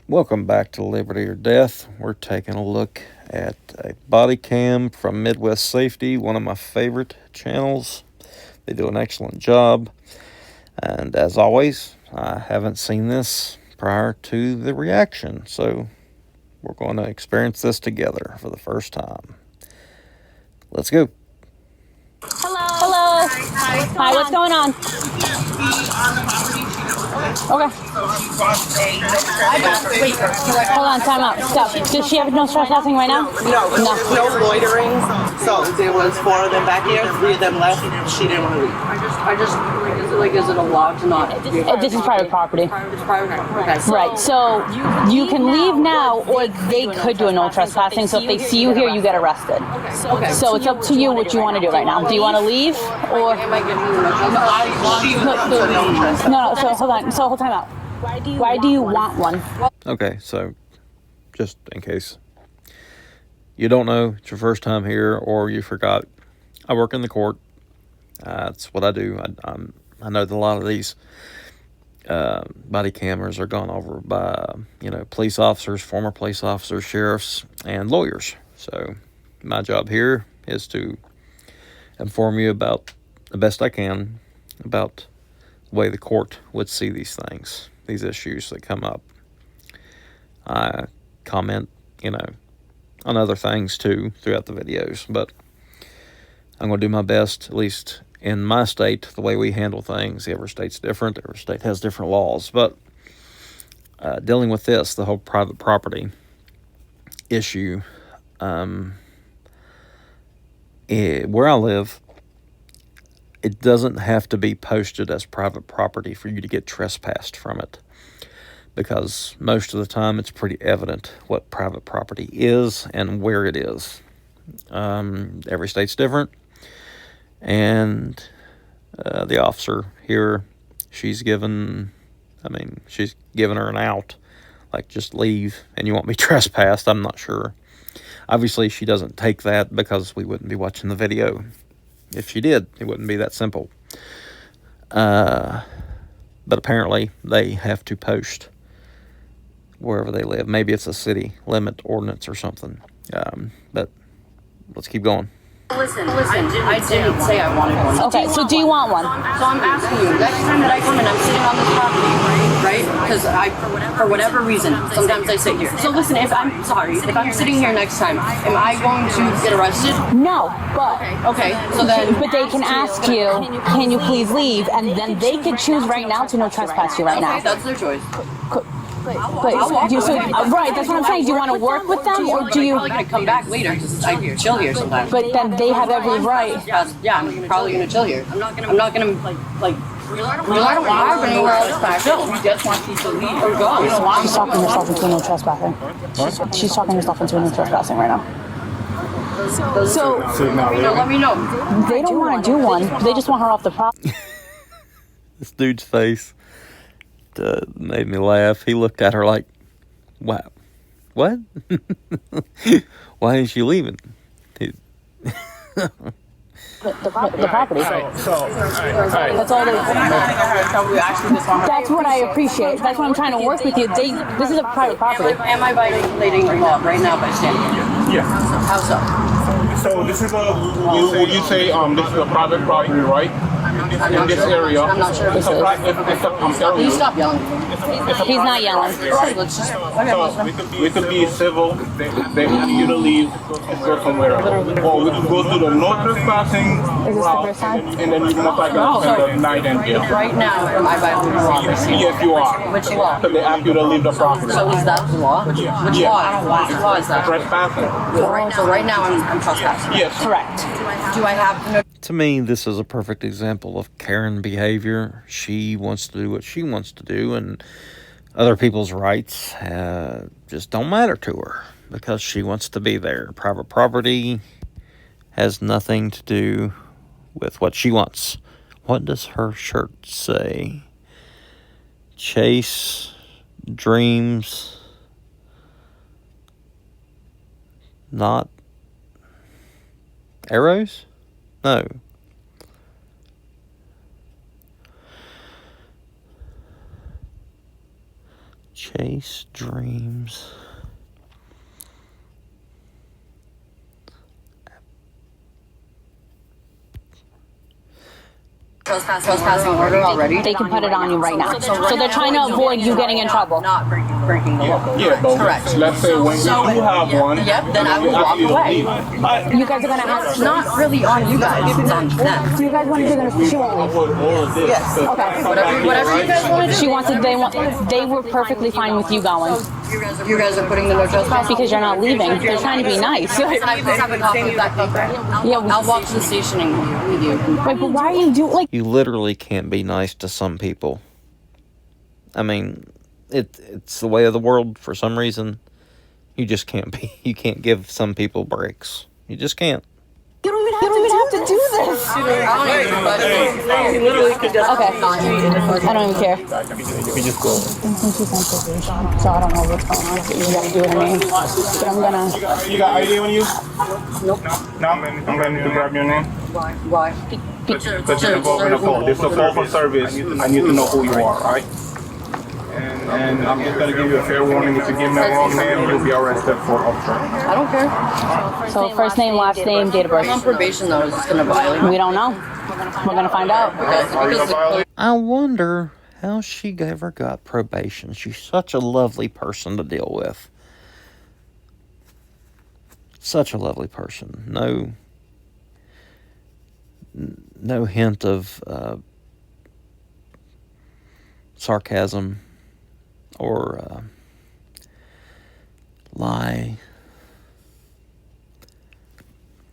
Welcome back to Liberty or Death. We're taking a look at a body cam from Midwest Safety, one of my favorite channels. They do an excellent job. And as always, I haven't seen this prior to the reaction, so we're going to experience this together for the first time. Let's go. Hello. Hi, what's going on? Okay. Wait, hold on, time out. Stop. Does she have no trespassing right now? No loitering. So there was 4 of them back here, 3 of them left. She didn't want to leave. Is it allowed to not? This is private property. It's private. Okay. Right, so you can leave now, or they could do a no trespassing, so if they see you here, you get arrested. Okay. So it's up to you what you want to do right now. Do you want to leave, or... Am I giving you a No, so hold on, so hold time out. Why do you want one? Okay, so just in case you don't know, it's your first time here or you forgot, I work in the court. That's what I do. I know that a lot of these body cameras are gone over by, police officers, former police officers, sheriffs, and lawyers. So my job here is to inform you about the best I can about the way the court would see these things, these issues that come up. I comment, on other things too throughout the videos, but I'm going to do my best, at least in my state, the way we handle things. Every state's different. Every state has different laws. But dealing with this, the whole private property issue, where I live, it doesn't have to be posted as private property for you to get trespassed from it, because most of the time it's pretty evident what private property is and where it is. Every state's different. And the officer here, she's given her an out, like, just leave and you won't be trespassed. I'm not sure. Obviously, she doesn't take that because we wouldn't be watching the video. If she did, it wouldn't be that simple. But apparently, they have to post wherever they live. Maybe it's a city limit ordinance or something. But let's keep going. Listen, I didn't say I wanted one. Okay, so do you want one? So I'm asking you, next time that I come in, I'm sitting on this property, right? Because for whatever reason, sometimes I sit here. So listen, if I'm sitting here next time, am I going to get arrested? No, but... Okay, so then... But they can ask you, can you please leave? And then they could choose right now to no trespass you right now. Okay, that's their choice. Right, that's what I'm saying. Do you want to work with them, or do you... I'm probably going to come back later because I chill here sometimes. But then they have every right. Yeah, I'm probably going to chill here. I'm not going to I don't have anywhere else to chill. You just want people to leave or go. She's talking herself into no trespassing. She's talking herself into no trespassing right now. So let me know. they don't want to do one. They just want her off the property. This dude's face made me laugh. He looked at her like, wow, what? Why is she leaving? The property. So, That's all they. That's what I appreciate. That's what I'm trying to work with you. This is a private property. Am I violating the law right now by standing here? yeah. How so? So this is would you say this is a private property, right? In this area. I'm not sure if It's this a is. I'm telling Can you you. stop yelling? He's not yelling. Let's just... We could be civil. They want you to leave and go somewhere else. Or we could go through the no trespassing Is this the route, first time? and then you can most likely spend the night in jail. Right now, am I violating the law by standing? Yes, you are. Which law? Because they ask you to leave the property. So is that the law? Which law? Which law is that? Trespassing. So right now I'm trespassing. Yes. Correct. Do I have no... To me, this is a perfect example of Karen behavior. She wants to do what she wants to do, and other people's rights just don't matter to her because she wants to be there. Private property has nothing to do with what she wants. What does her shirt say? Chase dreams, not arrows? No. Chase Dreams. Trespassing order already. They can put it on you right now. So they're trying to avoid you getting in trouble. Not breaking the law. Yeah, but Correct. let's say when you do have one, Yep, then I will walk away. You guys are gonna have. It's not really on you guys. It's on them. So you guys want to do this? She won't leave. Yes. Okay. Whatever you guys want to do. She wants to. They were perfectly fine with you going You guys are putting the no trespass because you're not leaving. They're trying to be nice. Can I please have a copy of that paper? Yeah. I'll walk to the station and with you. Wait, but why are you doing like? You literally can't be nice to some people. I mean, it's the way of the world for some reason. You just can't be. You can't give some people breaks. You just can't. You don't even have to do this. You literally could just. Okay. I don't even care. you just go. So I don't know what's going on. You gotta do her name. But I'm gonna. You got ID on you? Nope. No, I'm going to grab your name. Why? Because you're involved in a call. This is a call for service. I need to know who you are, right? And I'm just going to give you a fair warning. If you give me a wrong name, you'll be arrested for obstruction. I don't care. So first name, last name, date of birth. I'm on probation though. Is this gonna violate? We don't know. We're gonna find out. Are you a violator? I wonder how she ever got probation. She's such a lovely person to deal with. Such a lovely person. No hint of sarcasm or lie.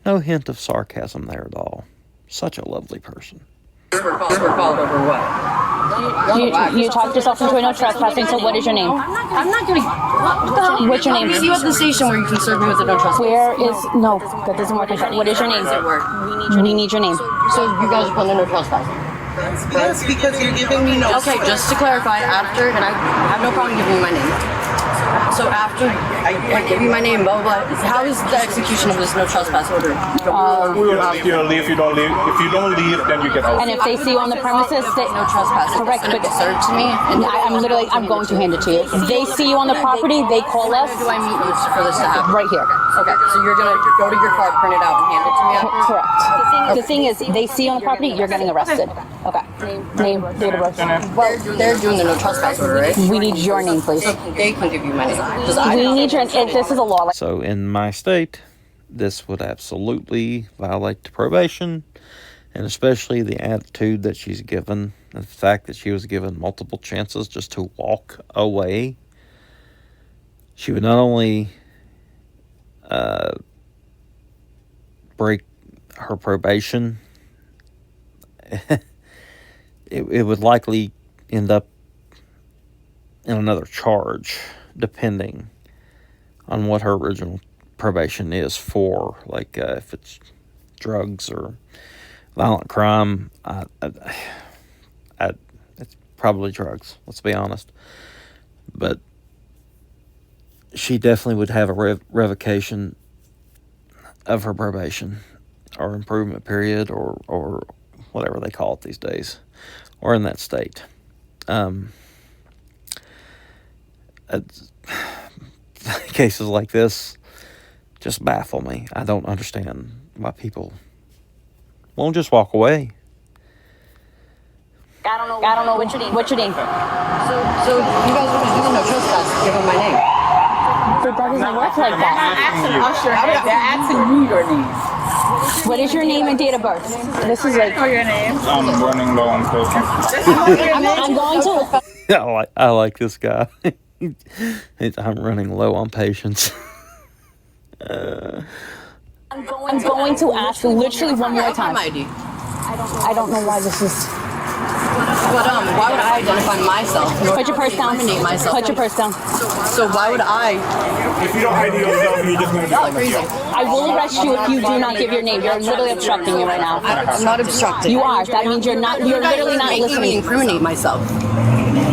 No hint of sarcasm there at all. Such a lovely person. We're called over what? You talked yourself into a no trespassing. So what is your name? I'm not gonna. What's your name? See you at the station where you can serve me with a no trespass. Where is no? That doesn't work. What is your name? We need your name. So you guys are putting a no trespass. Yes, because you're giving me no. Okay, just to clarify, after, and I have no problem giving you my name. So after I give you my name, blah, blah, blah, how is the execution of this no trespass order? We will ask you to leave. If you don't leave, then you get out. And if they see you on the premises, they, No trespass. Correct, It's gonna but- be served to me. And I'm going to hand it to you. If they see you on the property, they call us Where do I meet you for this to happen? right here. Okay, so you're gonna go to your car, print it out, and hand it to me after? Correct. The thing is, they see you on the property, you're getting arrested. Okay. Name, date of birth. Well, they're doing the no trespass order, right? We need your name, please. They can give you my name. 'Cause I We don't- need your. This is a law. So in my state, this would absolutely violate the probation, and especially the attitude that she's given, and the fact that she was given multiple chances just to walk away. She would not only break her probation, it would likely end up in another charge, depending on what her original probation is for. Like if it's drugs or violent crime, it's probably drugs, let's be honest. But she definitely would have a revocation of her probation or improvement period or whatever they call it these days, or in that state. Cases like this just baffle me. I don't understand why people won't just walk away. I don't know. What's your name? So you guys are doing no trespass, give them my name. But that doesn't work like that. They're asking you your name. What is your name and date of birth? This is like. Your name. I'm running low on patience. I'm going to. I like this guy. I'm running low on patience. I'm going to ask literally one more time. My ID. I don't know why this is. But why would I identify myself? Put your purse down. Incriminate myself. Put your purse down. So why would I? If you don't ID yourself, you're just going to be like Crazy. I will arrest you if you do not give your name. You're literally obstructing me right now. I'm not obstructing. You are. That means you're not. You're literally not making me listening. incriminate myself.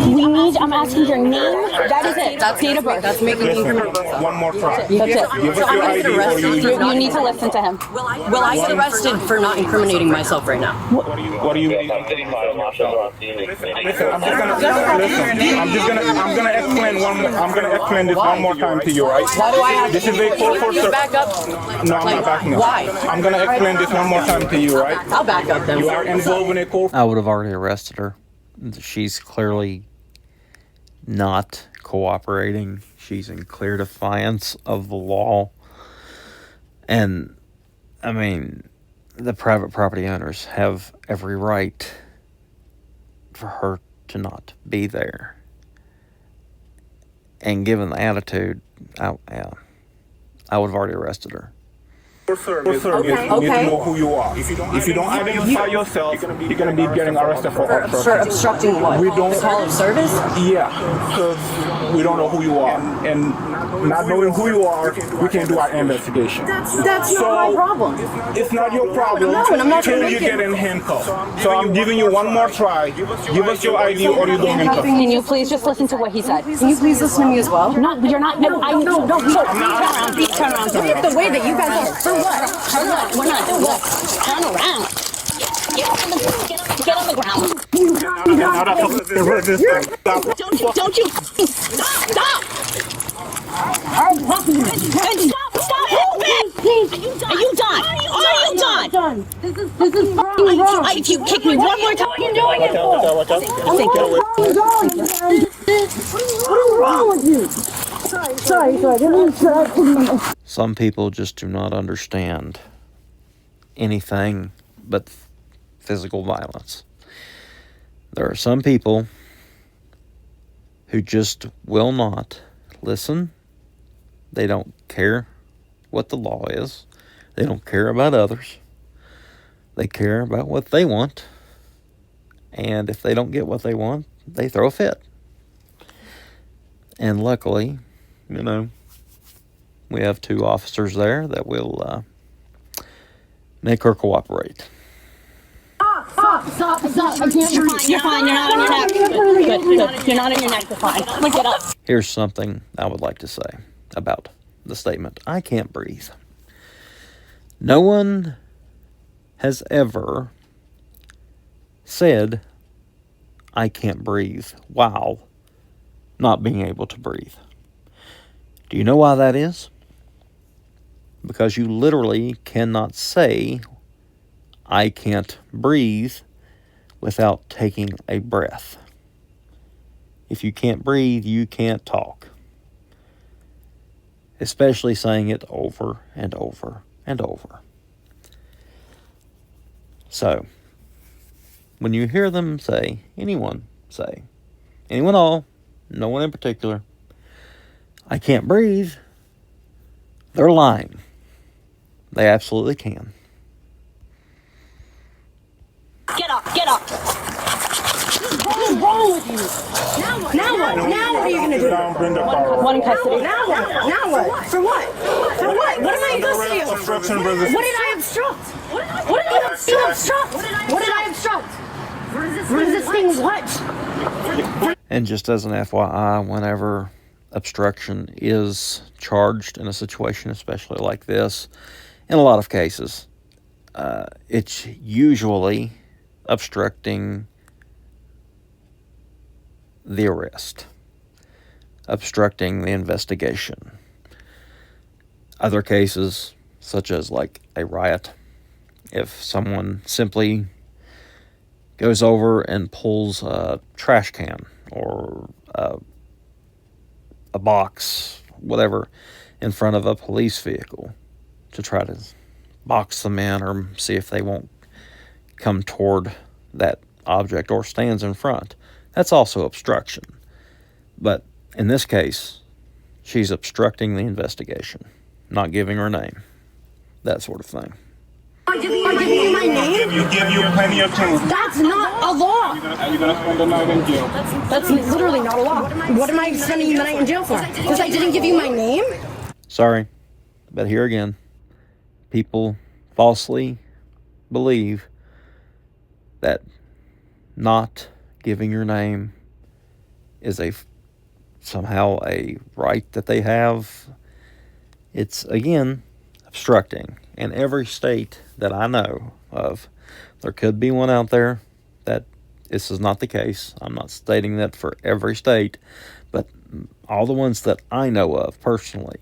We need I'm asking your name. That is it. That's date of birth. That's making me criminal. One more try. That's it. Give us So your I'm gonna ID get or arrested you for You need to listen to him. Will I get arrested for not incriminating myself right now? What do you mean? Listen, I'm gonna explain I'm gonna explain this one more time to you, right? Why do I have This is a call for you service. back up? No, I'm not backing up. Why? I'm gonna explain this one more time to you, right? I'll back up then. You are involved in a call. I would have already arrested her. She's clearly not cooperating. She's in clear defiance of the law. And, I mean, the private property owners have every right for her to not be there. And given the attitude, I would have already arrested her. For service, you need to know who you are. If you don't identify yourself, you're gonna be getting arrested for For obstruction. obstructing what? We don't- The call of service? Yeah, because we don't know who you are, and not knowing who you are, we can do our investigation. That's not my problem. It's not your problem No, and I'm not till gonna you make it. get in handcuffs. So I'm giving you one more try. Give us your ID or you don't handcuff. Can you please just listen to what he said? Can you please listen to me as well? No, you're not. No, I no. Turn around. Turn around. Look at the way that you guys are. For what? Turn around. We're not doing what? Turn around. Get on the ground. Don't you stop. I'm talking to you. Stop moving. Are you done? Are you done? This is fucking wrong. If you kick me one more time, you're doing it. Watch out. Thank you. What is wrong with you? Sorry. Some people just do not understand anything but physical violence. There are some people who just will not listen. They don't care what the law is. They don't care about others. They care about what they want. And if they don't get what they want, they throw a fit. And luckily, we have 2 officers there that will make her cooperate. Stop. You're fine. You're not on your neck. Good. You're not on your neck. You're fine. Look it up. Here's something I would like to say about the statement, I can't breathe. No one has ever said, I can't breathe, while not being able to breathe. Do you know why that is? Because you literally cannot say, I can't breathe, without taking a breath. If you can't breathe, you can't talk. Especially saying it over and over and over. So, when you hear them say, anyone all, no one in particular, I can't breathe, they're lying. They absolutely can. Get up. What is wrong with you? Now what? Now what are you going to do? Bring the car. One in custody. Now what? For what? What am I in custody of? Obstruction versus. What did I obstruct? What did I obstruct? What did I obstruct? Resisting what? And just as an FYI, whenever obstruction is charged in a situation, especially like this, in a lot of cases, it's usually obstructing the arrest, obstructing the investigation. Other cases, such as like a riot, if someone simply goes over and pulls a trash can or a box, whatever, in front of a police vehicle to try to box them in or see if they won't come toward that object or stands in front. That's also obstruction. But in this case, she's obstructing the investigation, not giving her name, that sort of thing. I'm giving you my name? Give you plenty of time. That's not a law. Are you gonna spend the night in jail? That's literally not a law. What am I spending the night in jail for? Because I didn't give you my name? Sorry, but here again, people falsely believe that not giving your name is somehow a right that they have. It's, again, obstructing. In every state that I know of, there could be one out there that this is not the case. I'm not stating that for every state, but all the ones that I know of personally,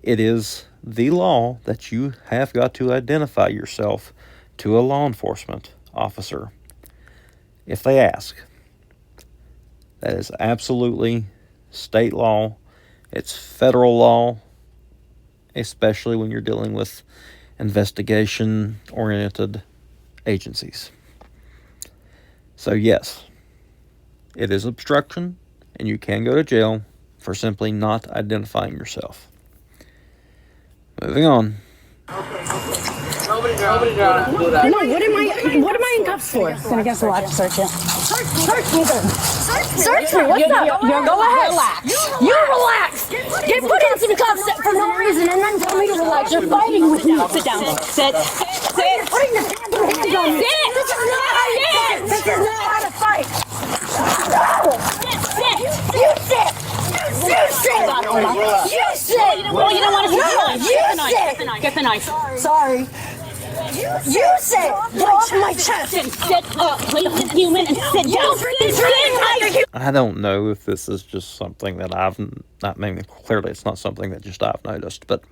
it is the law that you have got to identify yourself to a law enforcement officer if they ask. That is absolutely state law. It's federal law, especially when you're dealing with investigation-oriented agencies. So yes, it is obstruction, and you can go to jail for simply not identifying yourself. Moving on. Nobody got to do that. No, what am I in cuffs for? Then I guess we'll have to search you. Search me then. Search me. What's up? Go ahead. Relax. You relax. Get put in some cuffs for no reason and then tell me to relax. You're fighting with me. Sit down. Sit. You're putting your hands on me. Sit. This is not how you fight. This is not how to fight. Sit. You sit. You sit. You sit. Well, you don't want to sit. You sit. Get the knife. Sorry. You sit. Get off my chest. Sit up like a human and sit down. I don't know if this is just something that I've not. Maybe clearly it's not something that just I've noticed, but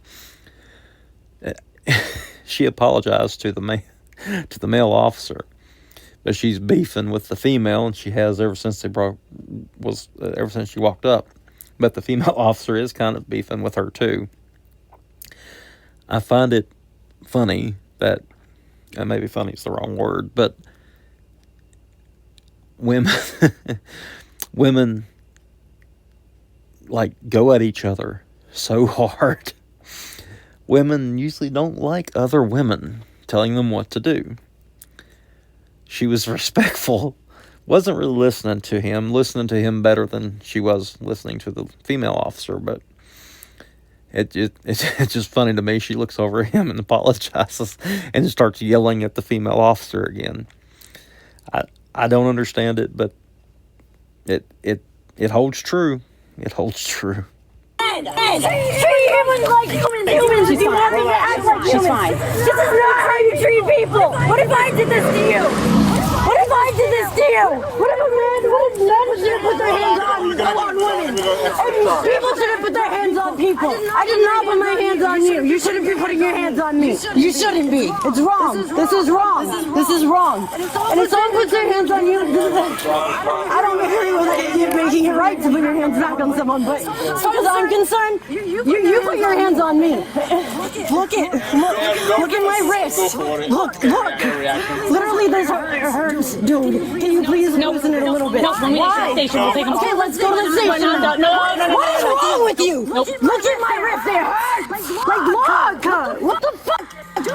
she apologized to the male officer, but she's beefing with the female, and she has ever since she walked up. But the female officer is kind of beefing with her too. I find it funny that, and maybe funny is the wrong word, but women like go at each other so hard. Women usually don't like other women telling them what to do. She was respectful, wasn't really listening to him better than she was listening to the female officer, but it's just funny to me. She looks over at him and apologizes and starts yelling at the female officer again. I don't understand it, but it holds true. It holds true. Treat humans like humans. If you want me to act like humans. She's fine. This is not how you treat people. What if I did this to you? What if I did this to you? What if men should put their hands on women? And people shouldn't put their hands on people. I did not put my hands on you. You shouldn't be putting your hands on me. You shouldn't be. It's wrong. This is wrong. This is wrong. And if someone puts their hands on you, I don't agree with it making it right to put your hands back on someone, but as far as I'm concerned, you put your hands on me. Look at my wrist. Look. Literally, this hurts, dude. Can you please loosen it a little bit? No, when we get to the station, we'll take them. Okay, let's go to the station. No. What is wrong with you? Look at my wrist. It hurts. Like, look. What the fuck? Dude,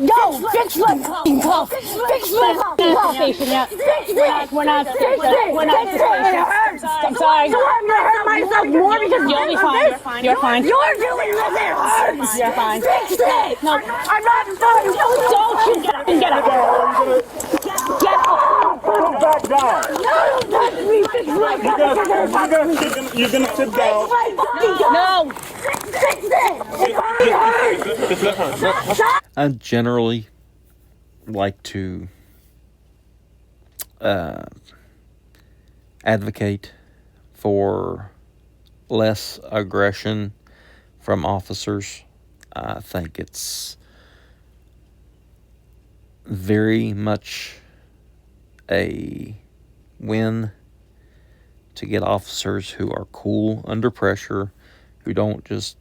go. Fix my fucking cuff. Fix my fucking cuff. Station, yeah. Fix it. We're not. Fix it. It hurts. I'm sorry. So I'm gonna hurt myself more because You'll be fine. You're fine. You're doing this. It hurts. You're fine. Fix it. No. I'm not fine. Don't you get up and get up. Get up. Put him back down. No, don't touch me. Fix my cuff. You're gonna sit down. Fix my fucking cuff. No. Fix it. It hurts. Just let her. I generally like to advocate for less aggression from officers. I think it's very much a win to get officers who are cool under pressure, who don't just,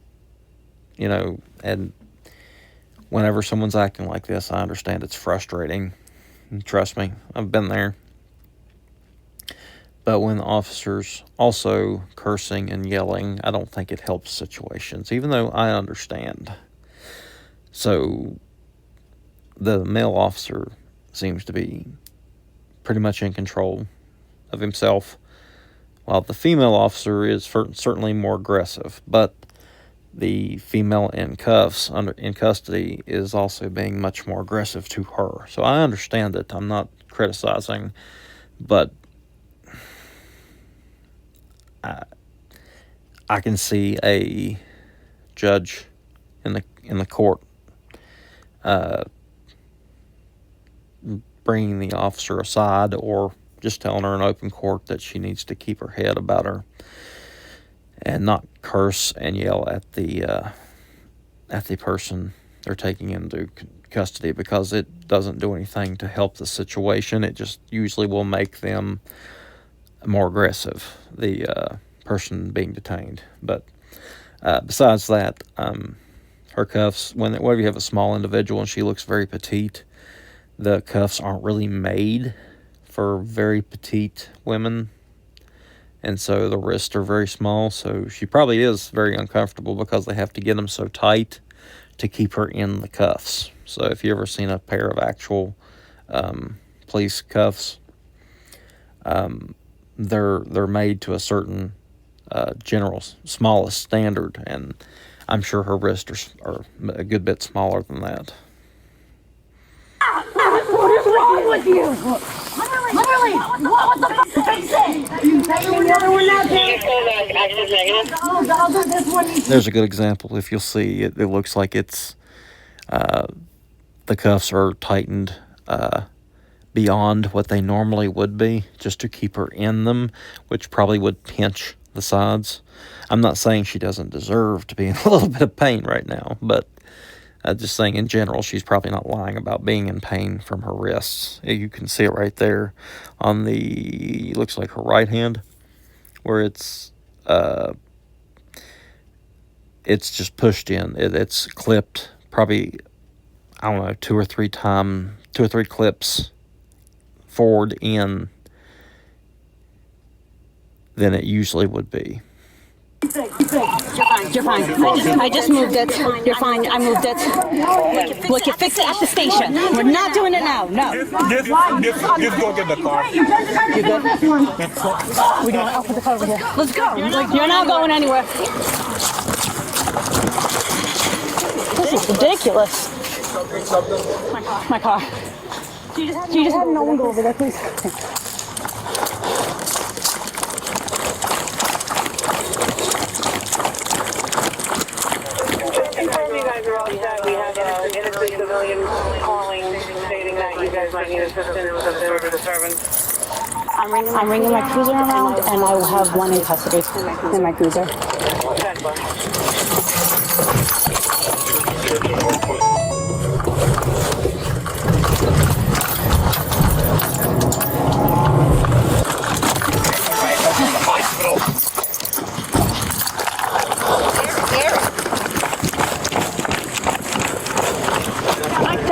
and whenever someone's acting like this, I understand it's frustrating. And trust me, I've been there. But when the officers also cursing and yelling, I don't think it helps situations, even though I understand. So the male officer seems to be pretty much in control of himself, while the female officer is certainly more aggressive. But the female in cuffs, in custody, is also being much more aggressive to her. So I understand it. I'm not criticizing, but I can see a judge in the court bringing the officer aside, or just telling her in open court that she needs to keep her head about her and not curse and yell at the person they're taking into custody, because it doesn't do anything to help the situation. It just usually will make them more aggressive, the person being detained. But besides that, her cuffs, whenever you have a small individual and she looks very petite, the cuffs aren't really made for very petite women, and so the wrists are very small, so she probably is very uncomfortable because they have to get them so tight to keep her in the cuffs. So if you ever seen a pair of actual police cuffs, they're made to a certain general smallest standard, and I'm sure her wrists are a good bit smaller than that. What is wrong with you? Literally, what the fuck? Fix it! You taking the other one now, too? There's a good example. If you'll see, it looks like it's the cuffs are tightened beyond what they normally would be, just to keep her in them, which probably would pinch the sides. I'm not saying she doesn't deserve to be in a little bit of pain right now, but just saying in general, she's probably not lying about being in pain from her wrists. You can see it right there on the, looks like her right hand, where it's just pushed in. It's clipped probably, I don't know, two or three clips forward in than it usually would be. You're fine. I just moved it. You're fine. I moved it. Look, you fix it at the station. We're not doing it now. No. Just go get the car. You good? We're going to put the car over here. Let's go. You're not going anywhere. This is ridiculous. My car. You just have no one go over there, please. We have an innocent civilian calling, stating that you guys might need assistance with a servant. I'm ringing my cruiser around, and I will have one in custody in my cruiser.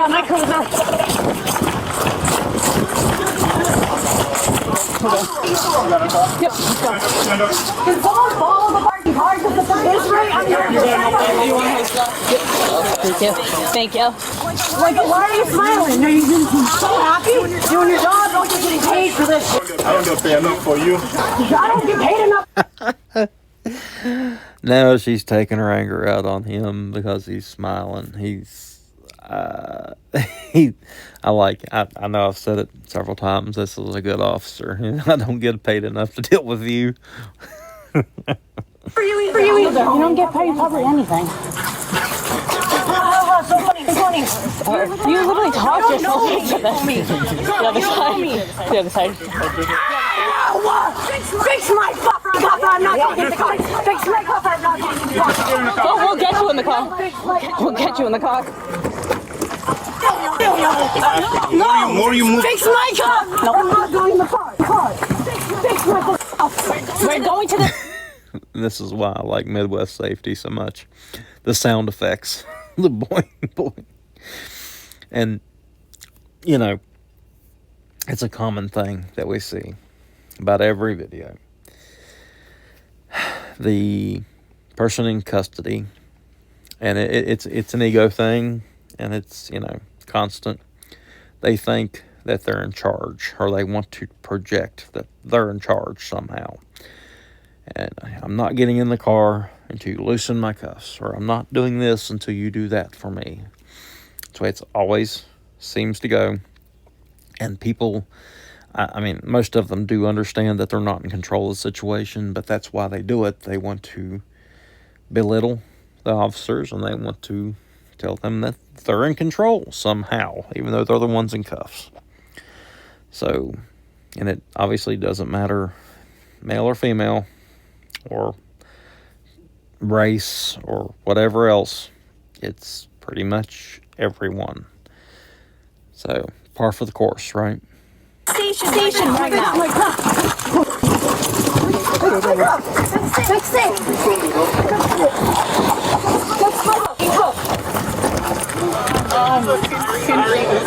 My cruiser. Yep, let's go. Can someone follow the parking cars with the is right on Thank you. Like, why are you smiling? Are you so happy? Doing your job? Don't you getting paid for this shit? I don't get paid enough for you. I don't get paid enough. Now she's taking her anger out on him because he's smiling. I know I've said it several times. This is a good officer. I don't get paid enough to deal with you. For you either. You don't get paid probably anything. You literally tossed yourself into this. The other side. The other side. Fix my fucking car. I'm not going to get the car. Fix my car. I'm not going to get the car. We'll get you in the car. We'll get you in the car. No. More you move. Fix my car. No. I'm not going in the car. Fix my car. We're going to the... This is why I like Midwest Safety so much. The sound effects. The boing, boing. And, you know, it's a common thing that we see about every video. The person in custody, and it's an ego thing, and it's, you know, constant. They think that they're in charge, or they want to project that they're in charge somehow. And I'm not getting in the car until you loosen my cuffs, or I'm not doing this until you do that for me. That's the way it always seems to go. And people, I mean, most of them do understand that they're not in control of the situation, but that's why they do it. They want to belittle the officers, and they want to tell them that they're in control somehow, even though they're the ones in cuffs. So, and it obviously doesn't matter male or female or race or whatever else. It's pretty much everyone. So, par for the course, right? Station right now. Fix it.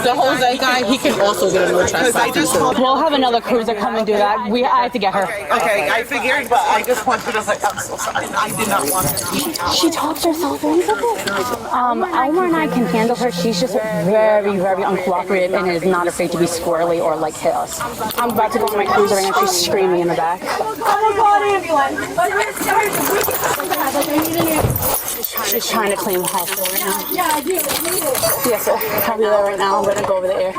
The Jose guy, he can also get a no trespass. We'll have another cruiser come and do that. I have to get her. Okay, I figured, but I just wanted to say, I'm so sorry. I did not want to. She talks herself into it. Elmer and I can handle her. She's just very, very uncooperative and is not afraid to be squirrely or like hit us. I'm about to go on my cruiser and she's screaming in the back. Oh my God, ambulance. She's trying to claim the hospital right now. Yeah, I do. Yes, sir. I'll be there right now. I'm gonna go over there.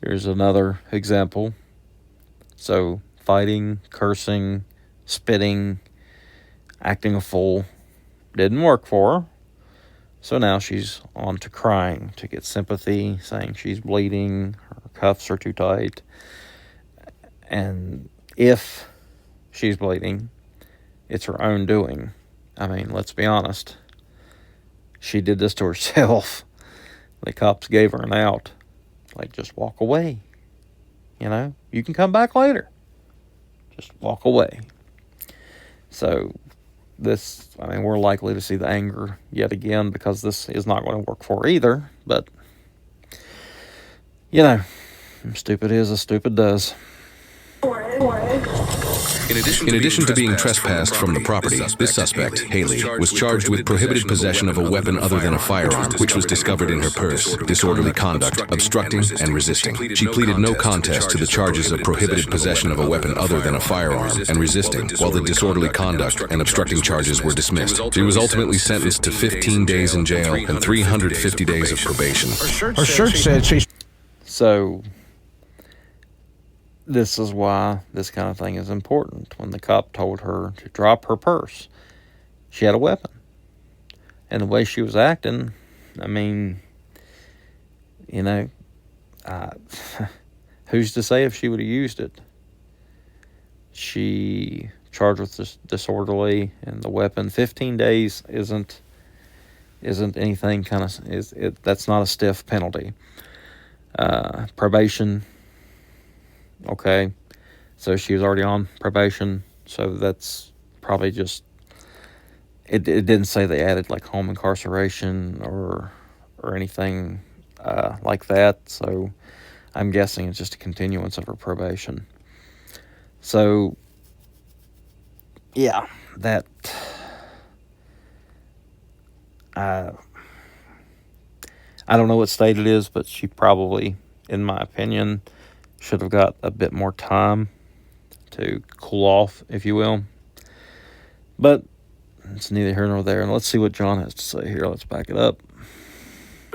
Here's another example. So, fighting, cursing, spitting, acting a fool didn't work for her. So now she's on to crying to get sympathy, saying she's bleeding, her cuffs are too tight. And if she's bleeding, it's her own doing. I mean, let's be honest. She did this to herself. The cops gave her an out. Like, just walk away. You know, you can come back later. Just walk away. So, this, I mean, we're likely to see the anger yet again because this is not going to work for her either. But, you know, stupid is as stupid does. In addition to being trespassed from the property, this suspect, Haley, was charged with prohibited possession of a weapon other than a firearm, which was discovered in her purse, disorderly conduct, obstructing, and resisting. She pleaded no contest to the charges of prohibited possession of a weapon other than a firearm and resisting, while the disorderly conduct and obstructing charges were dismissed. She was ultimately sentenced to 15 days in jail and 350 days of probation. Her shirt said she... So, this is why this kind of thing is important. When the cop told her to drop her purse, she had a weapon. And the way she was acting, I mean, you know, who's to say if she would have used it? She charged with this disorderly and the weapon. 15 days isn't anything kind of, that's not a stiff penalty. Probation. Okay, so she was already on probation, so that's probably just, it didn't say they added like home incarceration or anything like that, so I'm guessing it's just a continuance of her probation. So, yeah, that, I don't know what state it is, but she probably, in my opinion, should have got a bit more time to cool off, if you will. But it's neither here nor there. And let's see what John has to say here. Let's back it up.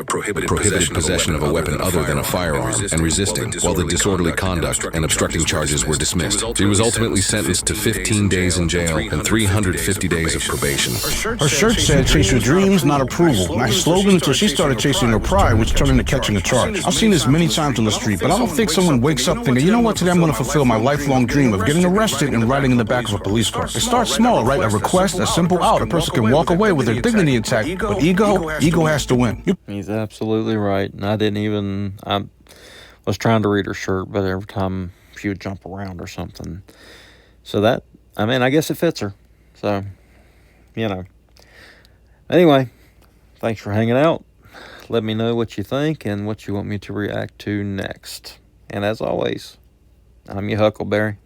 Prohibited possession of a weapon other than a firearm and resisting, while the disorderly conduct and obstructing charges were dismissed. She was ultimately sentenced to 15 days in jail and 350 days of probation. Her shirt said, chase your dreams, not approval. Nice slogan until she started chasing her pride, which turned into catching a charge. I've seen this many times on the street, but I don't think someone wakes up thinking, you know what, today I'm going to fulfill my lifelong dream of getting arrested and riding in the back of a police car. It starts small, right? A request, a simple out. A person can walk away with their dignity intact, but ego has to win. He's absolutely right. And I was trying to read her shirt, but every time she would jump around or something. So that, I mean, I guess it fits her. So, you know. Anyway, thanks for hanging out. Let me know what you think and what you want me to react to next. And as always, I'm your Huckleberry.